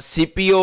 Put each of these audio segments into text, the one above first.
CPO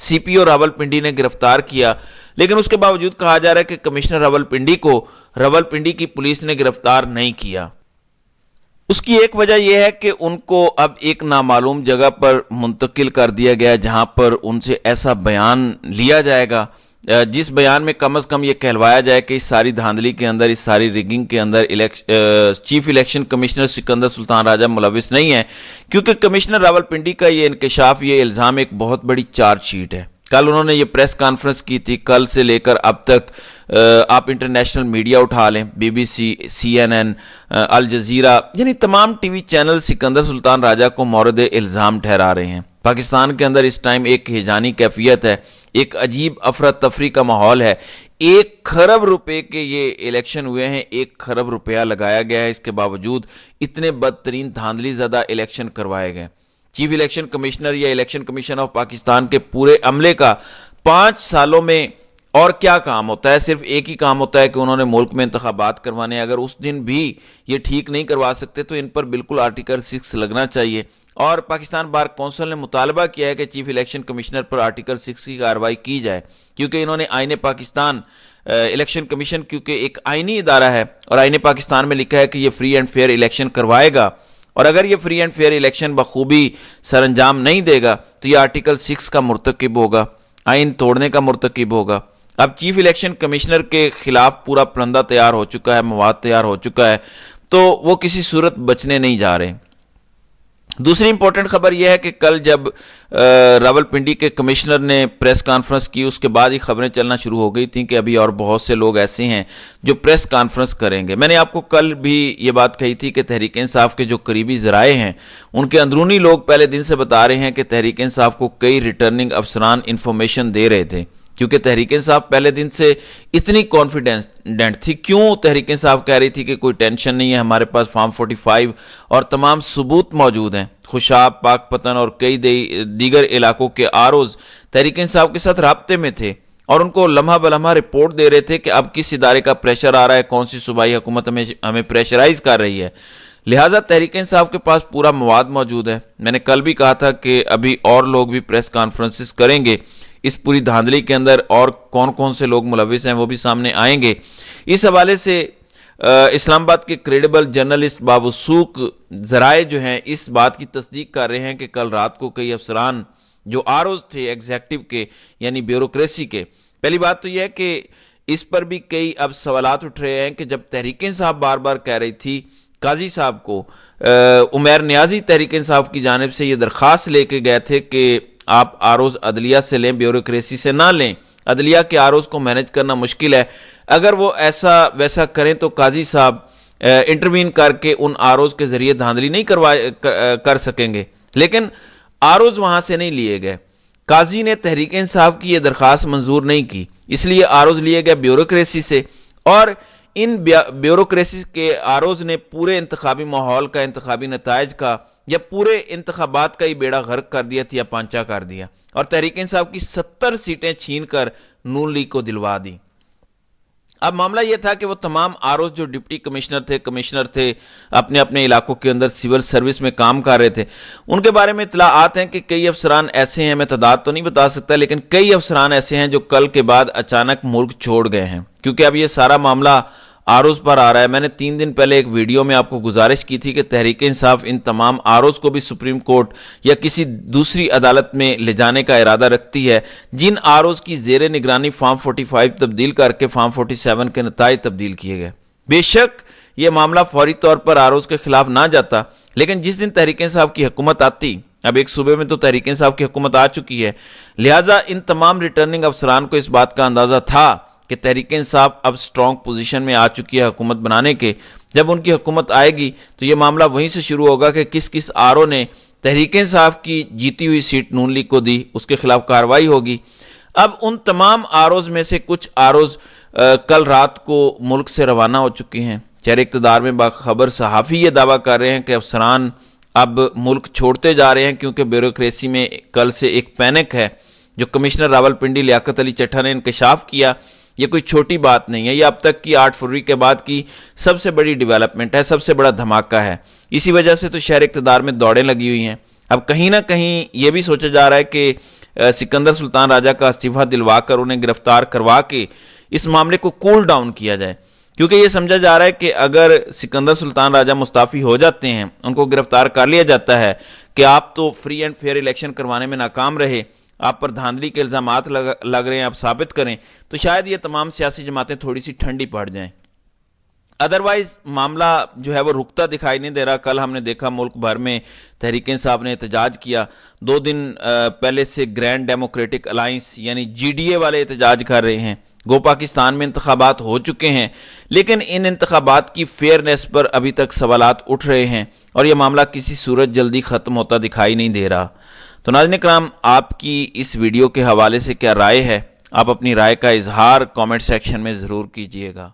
سی پی او راولپنڈی نے گرفتار کیا، لیکن اس کے باوجود کہا جا رہا ہے کہ کمشنر راولپنڈی کو راولپنڈی کی پولیس نے گرفتار نہیں کیا۔ اس کی ایک وجہ یہ ہے کہ ان کو اب ایک نامعلوم جگہ پر منتقل کر دیا گیا جہاں پر ان سے ایسا بیان لیا جائے گا جس بیان میں کم از کم یہ کہلوایا جائے کہ اس ساری دھاندلی کے اندر، اس ساری ریگنگ کے اندر chief election commissioner Sikandar Sultan راجہ ملوث نہیں ہے، کیونکہ کمشنر راولپنڈی کا یہ انکشاف، یہ الزام ایک بہت بڑی چارج شیٹ ہے۔ کل انہوں نے یہ پریس کانفرنس کی تھی، کل سے لے کر اب تک آپ انٹرنیشنل میڈیا اٹھا لیں، B B C, C N N, Al Jazeera, یعنی تمام T V channel Sikandar Sultan Raja کو مورد الزام ٹھہرا رہے ہیں۔ پاکستان کے اندر اس ٹائم ایک ہیجانی کیفیت ہے، ایک عجیب افراتفری کا ماحول ہے۔ 1 کھرب روپے کے یہ الیکشن ہوئے ہیں، 1 کھرب روپیہ لگایا گیا ہے، اس کے باوجود اتنے بدترین دھاندلی زدہ الیکشن کروائے گئے۔ چیف الیکشن کمشنر یا الیکشن کمیشن آف پاکستان کے پورے عملے کا 5 سالوں میں اور کیا کام ہوتا ہے؟ صرف ایک ہی کام ہوتا ہے کہ انہوں نے ملک میں انتخابات کروانے ہیں۔ اگر اس دن بھی یہ ٹھیک نہیں کروا سکتے تو ان پر بالکل آرٹیکل 6 لگنا چاہیے، اور پاکستان بار کونسل نے مطالبہ کیا ہے کہ چیف الیکشن کمشنر پر آرٹیکل 6 کی کارروائی کی جائے، کیونکہ انہوں نے آئین پاکستان الیکشن کمیشن کیونکہ ایک آئینی ادارہ ہے اور آئین پاکستان میں لکھا ہے کہ یہ فری اینڈ فیئر الیکشن کروائے گا، اور اگر یہ فری اینڈ فیئر الیکشن بخوبی سر انجام نہیں دے گا تو یہ آرٹیکل 6 کا مرتکب ہوگا، آئین توڑنے کا مرتکب ہوگا۔ اب چیف الیکشن کمشنر کے خلاف پورا پرندہ تیار ہو چکا ہے، مواد تیار ہو چکا ہے، تو وہ کسی صورت بچنے نہیں جا رہے۔ دوسری امپورٹنٹ خبر یہ ہے کہ کل جب راولپنڈی کے کمشنر نے پریس کانفرنس کی، اس کے بعد ہی خبریں چلنا شروع ہو گئی تھیں کہ ابھی اور بہت سے لوگ ایسے ہیں جو پریس کانفرنس کریں گے۔ میں نے آپ کو کل بھی یہ بات کہی تھی کہ تحریک انصاف کے جو قریبی ذرائع ہیں ان کے اندرونی لوگ پہلے دن سے بتا رہے ہیں کہ تحریک انصاف کو کئی ریٹرننگ افسران انفارمیشن دے رہے تھے، کیونکہ تحریک انصاف پہلے دن سے اتنی کانفیڈنٹ تھی۔ کیوں تحریک انصاف کہہ رہی تھی کہ کوئی ٹینشن نہیں ہے، ہمارے پاس فارم 45 اور تمام ثبوت موجود ہیں؟ خوشاب، پاک پتن اور کئی دیگر علاقوں کے آروز تحریک انصاف کے ساتھ رابطے میں تھے اور ان کو لمحہ بلمحہ رپورٹ دے رہے تھے کہ اب کس ادارے کا پریشر آ رہا ہے، کون سی صوبائی حکومت ہمیں پریشرائز کر رہی ہے۔ لہٰذا تحریک انصاف کے پاس پورا مواد موجود ہے۔ میں نے کل بھی کہا تھا کہ ابھی اور لوگ بھی پریس کانفرنسز کریں گے، اس پوری دھاندلی کے اندر اور کون کون سے لوگ ملوث ہیں وہ بھی سامنے آئیں گے۔ اس حوالے سے اسلام آباد کے کریڈیبل جرنلسٹ باوثوق ذرائع جو ہیں اس بات کی تصدیق کر رہے ہیں کہ کل رات کو کئی افسران جو آروز تھے ایگزیکٹو کے یعنی بیوروکریسی کے، پہلی بات تو یہ ہے کہ اس پر بھی کئی اب سوالات اٹھ رہے ہیں کہ جب تحریک انصاف بار بار کہہ رہی تھی قاضی صاحب کو، عمیر نیازی تحریک انصاف کی جانب سے یہ درخواست لے کے گئے تھے کہ آپ آروز عدلیہ سے لیں، بیوروکریسی سے نہ لیں، عدلیہ کے آروز کو مینج کرنا مشکل ہے۔ اگر وہ ایسا ویسا کریں تو قاضی صاحب انٹروین کر کے ان آروز کے ذریعے دھاندلی نہیں کر سکیں گے، لیکن آروز وہاں سے نہیں لیے گئے۔ قاضی نے تحریک انصاف کی یہ درخواست منظور نہیں کی، اس لیے آروز لیے گئے بیوروکریسی سے، اور ان بیوروکریسی کے آروز نے پورے انتخابی ماحول کا، انتخابی نتائج کا یا پورے انتخابات کا ہی بیڑا غرق کر دیا، تھیا پانچا کر دیا، اور تحریک انصاف کی 70 سیٹیں چھین کر نون لیگ کو دلوا دی۔ اب معاملہ یہ تھا کہ وہ تمام آروز جو ڈپٹی کمشنر تھے اپنے اپنے علاقوں کے اندر سول سروس میں کام کر رہے تھے، ان کے بارے میں اطلاعات ہیں کہ کئی افسران ایسے ہیں، میں تعداد تو نہیں بتا سکتا، لیکن کئی افسران ایسے ہیں جو کل کے بعد اچانک ملک چھوڑ گئے ہیں، کیونکہ اب یہ سارا معاملہ آروز پر آ رہا ہے۔ میں نے 3 دن پہلے ایک ویڈیو میں آپ کو گزارش کی تھی کہ تحریک انصاف ان تمام آروز کو بھی سپریم کورٹ یا کسی دوسری عدالت میں لے جانے کا ارادہ رکھتی ہے جن آروز کی زیر نگرانی فارم 45 تبدیل کر کے فارم 47 کے نتائج تبدیل کیے گئے۔ بے شک یہ معاملہ فوری طور پر آروز کے خلاف نہ جاتا، لیکن جس دن تحریک انصاف کی حکومت آتی، اب ایک صوبے میں تو تحریک انصاف کی حکومت آ چکی ہے، لہٰذا ان تمام ریٹرننگ افسران کو اس بات کا اندازہ تھا کہ تحریک انصاف اب سٹرونگ پوزیشن میں آ چکی ہے حکومت بنانے کے۔ جب ان کی حکومت آئے گی تو یہ معاملہ وہیں سے شروع ہوگا کہ کس کس آرو نے تحریک انصاف کی جیتی ہوئی سیٹ نون لیگ کو دی، اس کے خلاف کارروائی ہوگی۔ اب ان تمام آروز میں سے کچھ آروز کل رات کو ملک سے روانہ ہو چکے ہیں۔ چہر اقتدار میں باخبر صحافی یہ دعویٰ کر رہے ہیں کہ افسران اب ملک چھوڑتے جا رہے ہیں کیونکہ بیوروکریسی میں کل سے ایک پینک ہے جو کمشنر راولپنڈی لیاقت علی چٹھا نے انکشاف کیا۔ یہ کوئی چھوٹی بات نہیں ہے، یہ اب تک کی 8 فروری کے بعد کی سب سے بڑی ڈیولپمنٹ ہے، سب سے بڑا دھماکہ ہے۔ اسی وجہ سے تو شہر اقتدار میں دوڑیں لگی ہوئی ہیں۔ اب کہیں نہ کہیں یہ بھی سوچا جا رہا ہے کہ سکندر سلطان راجہ کا استعفیٰ دلوا کر انہیں گرفتار کروا کے اس معاملے کو کول ڈاؤن کیا جائے، کیونکہ یہ سمجھا جا رہا ہے کہ اگر سکندر سلطان راجہ مستعفی ہو جاتے ہیں، ان کو گرفتار کر لیا جاتا ہے کہ آپ تو فری اینڈ فیئر الیکشن کروانے میں ناکام رہے، آپ پر دھاندلی کے الزامات لگ رہے ہیں، آپ ثابت کریں، تو شاید یہ تمام سیاسی جماعتیں تھوڑی سی ٹھنڈی پڑ جائیں۔ ادروائز معاملہ جو ہے وہ رکتا دکھائی نہیں دے رہا۔ کل ہم نے دیکھا ملک بھر میں تحریک انصاف نے احتجاج کیا، 2 دن پہلے سے گرینڈ ڈیموکریٹک الائنس یعنی جی ڈی اے والے احتجاج کر رہے ہیں۔ گو پاکستان میں انتخابات ہو چکے ہیں، لیکن ان انتخابات کی فیئرنیس پر ابھی تک سوالات اٹھ رہے ہیں اور یہ معاملہ کسی صورت جلدی ختم ہوتا دکھائی نہیں دے رہا۔ تو ناظرین کرام، آپ کی اس ویڈیو کے حوالے سے کیا رائے ہے؟ آپ اپنی رائے کا اظہار کامنٹ سیکشن میں ضرور کیجئے گا۔